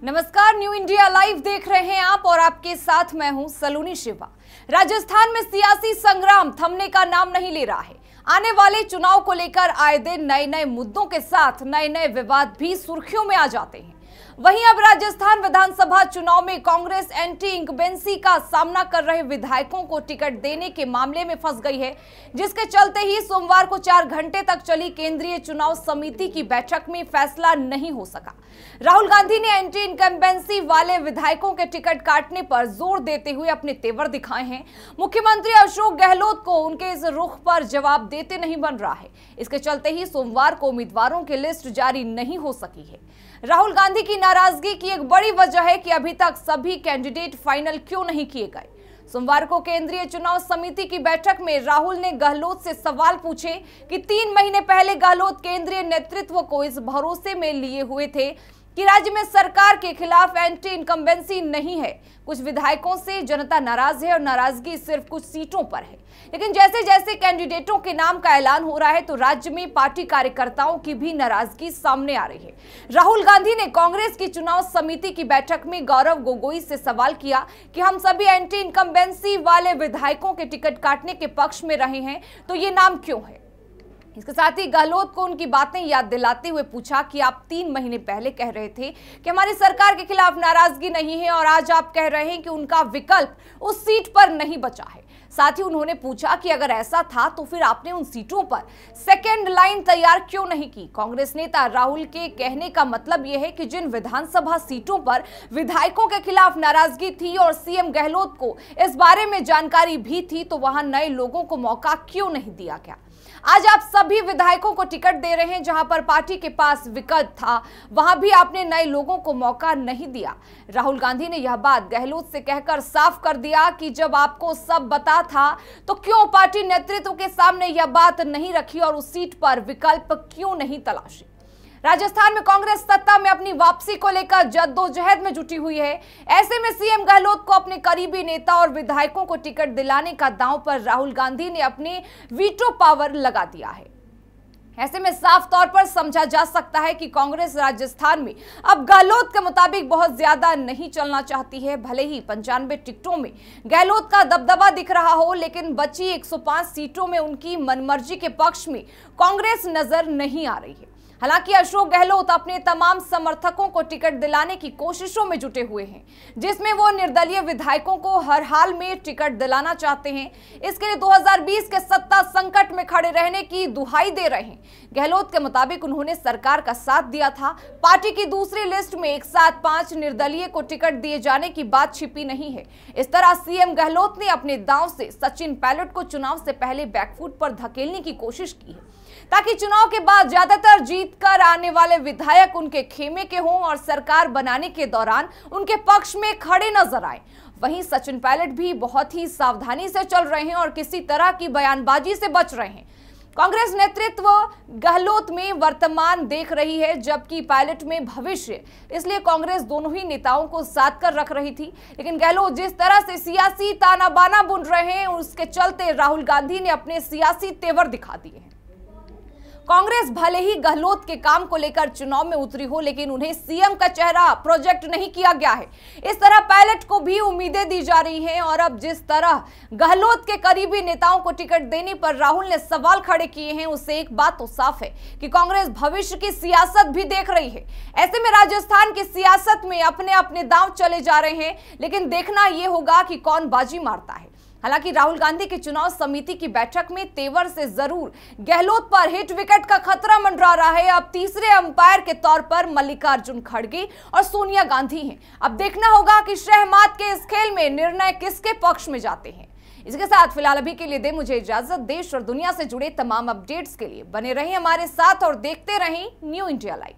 नमस्कार, new India live देख रहे हैं आप और आपके साथ मैं हूं सलोनी शिवा। राजस्थान में सियासी संग्राम थमने का नाम नहीं ले रहा है। आने वाले चुनाव को लेकर आए दिन नए नए मुद्दों के साथ नए नए विवाद भी सुर्खियों में आ जाते हैं। वहीं अब राजस्थान विधानसभा चुनाव में कांग्रेस एंटी इंकम्बेंसी का सामना कर रहे विधायकों को टिकट देने के मामले में फंस गई है, जिसके चलते ही सोमवार को 4 घंटे तक चली केंद्रीय चुनाव समिति की बैठक में फैसला नहीं हो सका। राहुल गांधी ने एंटी इंकम्बेंसी वाले विधायकों के टिकट काटने पर जोर देते हुए अपने तेवर दिखाए हैं। मुख्यमंत्री अशोक गहलोत को उनके इस रुख पर जवाब देते नहीं बन रहा है। इसके चलते ही सोमवार को उम्मीदवारों की लिस्ट जारी नहीं हो सकी है। राहुल गांधी की नाराजगी की एक बड़ी वजह है कि अभी तक सभी कैंडिडेट फाइनल क्यों नहीं किए गए। सोमवार को केंद्रीय चुनाव समिति की बैठक में राहुल ने गहलोत से सवाल पूछे कि 3 महीने पहले गहलोत केंद्रीय नेतृत्व को इस भरोसे में लिए हुए थे कि राज्य में सरकार के खिलाफ एंटी इनकम्बेंसी नहीं है। कुछ विधायकों से जनता नाराज है और नाराजगी सिर्फ कुछ सीटों पर है। लेकिन जैसे जैसे कैंडिडेटों के नाम का ऐलान हो रहा है तो राज्य में पार्टी कार्यकर्ताओं की भी नाराजगी सामने आ रही है। राहुल गांधी ने कांग्रेस की चुनाव समिति की बैठक में गौरव गोगोई से सवाल किया कि हम सभी एंटी इनकम्बेंसी वाले विधायकों के टिकट काटने के पक्ष में रहे हैं, तो ये नाम क्यों है। इसके साथ ही गहलोत को उनकी बातें याद दिलाते हुए पूछा कि आप 3 महीने पहले कह रहे थे कि हमारी सरकार के खिलाफ नाराजगी नहीं है और आज आप कह रहे हैं कि उनका विकल्प उस सीट पर नहीं बचा है। साथ ही उन्होंने पूछा कि अगर ऐसा था तो फिर आपने उन सीटों पर सेकेंड लाइन तैयार क्यों नहीं की। कांग्रेस नेता राहुल के कहने का मतलब यह है कि जिन विधानसभा सीटों पर विधायकों के खिलाफ नाराजगी थी और सीएम गहलोत को इस बारे में जानकारी भी थी, तो वहां नए लोगों को मौका क्यों नहीं दिया गया। आज आप सभी विधायकों को टिकट दे रहे हैं, जहां पर पार्टी के पास विकल्प था वहां भी आपने नए लोगों को मौका नहीं दिया। राहुल गांधी ने यह बात गहलोत से कहकर साफ कर दिया कि जब आपको सब बता था तो क्यों पार्टी नेतृत्व के सामने यह बात नहीं रखी और उस सीट पर विकल्प क्यों नहीं तलाशी। राजस्थान में कांग्रेस सत्ता में अपनी वापसी को लेकर जद्दोजहद में जुटी हुई है। ऐसे में सीएम गहलोत को अपने करीबी नेता और विधायकों को टिकट दिलाने का दांव पर राहुल गांधी ने अपने वीटो पावर लगा दिया है। ऐसे में साफ तौर पर समझा जा सकता है कि कांग्रेस राजस्थान में अब गहलोत के मुताबिक बहुत ज्यादा नहीं चलना चाहती है। भले ही 95 टिकटों में गहलोत का दबदबा दिख रहा हो, लेकिन बची 105 सीटों में उनकी मनमर्जी के पक्ष में कांग्रेस नजर नहीं आ रही है। हालांकि अशोक गहलोत अपने तमाम समर्थकों को टिकट दिलाने की कोशिशों में जुटे हुए हैं, जिसमें वो निर्दलीय विधायकों को हर हाल में टिकट दिलाना चाहते हैं। इसके लिए 2020 के सत्ता संकट में खड़े रहने की दुहाई दे रहे हैं। गहलोत के मुताबिक उन्होंने सरकार का साथ दिया था। पार्टी की दूसरी लिस्ट में एक साथ 5 निर्दलीय को टिकट दिए जाने की बात छिपी नहीं है। इस तरह सीएम गहलोत ने अपने दांव से सचिन पायलट को चुनाव से पहले बैकफुट पर धकेलने की कोशिश की है, ताकि चुनाव के बाद ज्यादातर जीत कर आने वाले विधायक उनके खेमे के हों और सरकार बनाने के दौरान उनके पक्ष में खड़े नजर आए। वहीं सचिन पायलट भी बहुत ही सावधानी से चल रहे हैं और किसी तरह की बयानबाजी से बच रहे हैं। कांग्रेस नेतृत्व गहलोत में वर्तमान देख रही है, जबकि पायलट में भविष्य। इसलिए कांग्रेस दोनों ही नेताओं को साथ कर रख रही थी, लेकिन गहलोत जिस तरह से सियासी ताना बाना बुन रहे हैं, उसके चलते राहुल गांधी ने अपने सियासी तेवर दिखा दिए हैं। कांग्रेस भले ही गहलोत के काम को लेकर चुनाव में उतरी हो, लेकिन उन्हें सीएम का चेहरा प्रोजेक्ट नहीं किया गया है। इस तरह पायलट को भी उम्मीदें दी जा रही हैं और अब जिस तरह गहलोत के करीबी नेताओं को टिकट देने पर राहुल ने सवाल खड़े किए हैं, उससे एक बात तो साफ है कि कांग्रेस भविष्य की सियासत भी देख रही है। ऐसे में राजस्थान की सियासत में अपने अपने दांव चले जा रहे हैं, लेकिन देखना यह होगा कि कौन बाजी मारता है। हालांकि राहुल गांधी की चुनाव समिति की बैठक में तेवर से जरूर गहलोत पर हिट विकेट का खतरा मंडरा रहा है। अब तीसरे अंपायर के तौर पर मल्लिकार्जुन खड़गे और सोनिया गांधी हैं। अब देखना होगा कि शहमात के इस खेल में निर्णय किसके पक्ष में जाते हैं। इसके साथ फिलहाल अभी के लिए दे मुझे इजाजत। देश और दुनिया से जुड़े तमाम अपडेट्स के लिए बने रहें हमारे साथ और देखते रहें न्यू इंडिया लाइव।